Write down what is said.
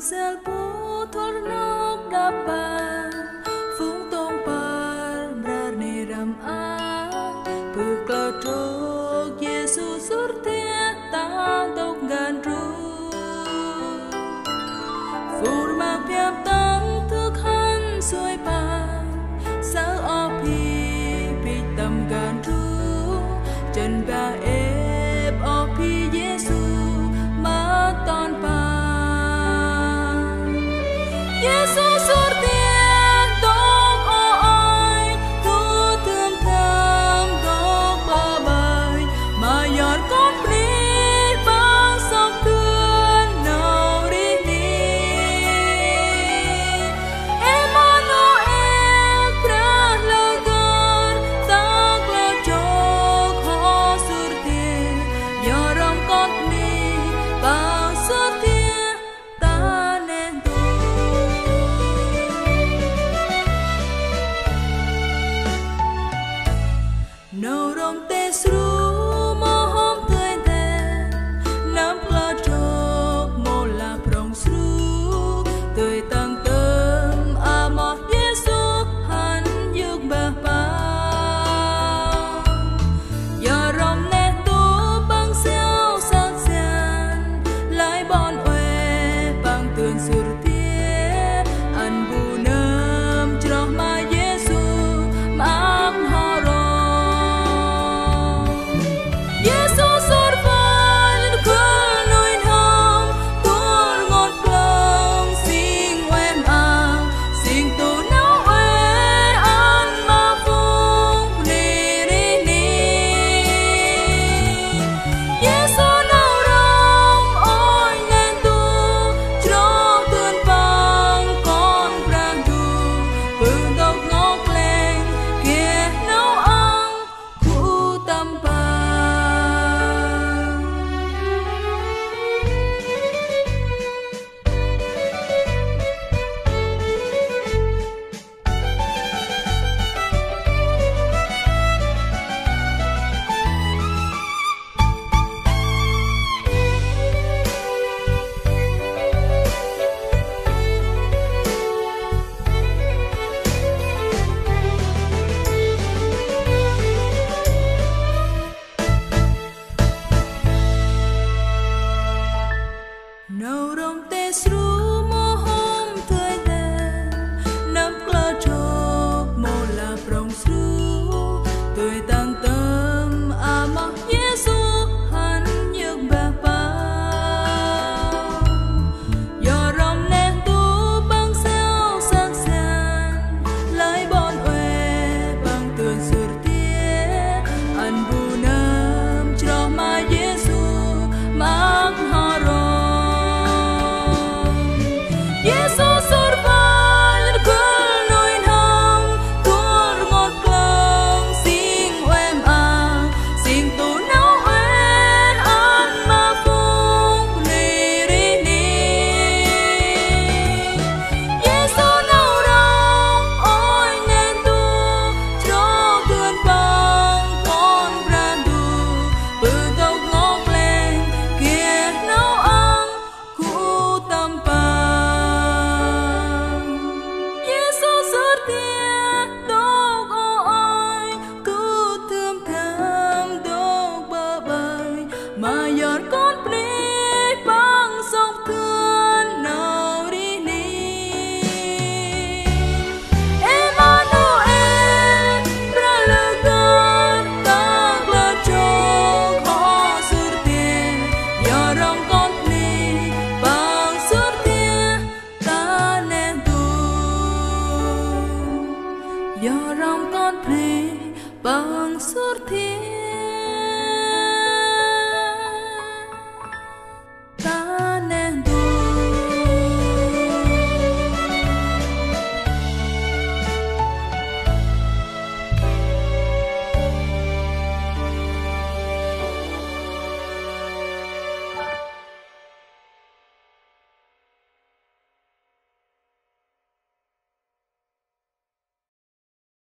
sel putor nok dapat phung tong par brani ram ang pukladok Yesus surtia ta dok gan ru phur ma piam tang thức han xuôi bàn sao opi pi tâm gan ru chân ba ép opi Yesu ma ton pa Yesus surtia dok oi thu thương tham dok ba bay ma yor con pri bang song tuan nau ri ni Emmanuel pra lagar tak la jok ho surtia yoram con ni bang surtia ta nen nâu rong tê sru mô hôm tươi đèn nắm la chok mô la prong sru tươi tăng tâm a mò Yesu han yuk ba ba ya rom nè tu bang siêu sang sen lại bon oe bang tuần sur tia an bu nam chro ma Yesu mang ho ro Yesus survival kun nuin ham tur ngon plong sing wen ang sing tu nau e an ma phung ni ri ni Yesus nau rong oi nen tu chro tuan pang con prang tu bừng dok ngok leng kia nau ang khu tâm pa nâu rong tê sru mô hôm tươi đèn nắm la chok mô la prong sru tươi tăng tâm a ma Yesu han yuk ba ba yo rom nè tu bang siêu sang sen lại bon oe bang tuần sur tia an bu nam chro ma Yesu mang ho ro Yesus survival kun nuin ham tur ngon plong sing wem ang sing tu nau e an ma phung ni ri ni Yesus nau rong oi nen tu chro tuan pang con bran du bư dok ngok leng kia nau ang khu tâm pa Yesus surtia dok oi ku thơm tham dok ba bay ma yor con pri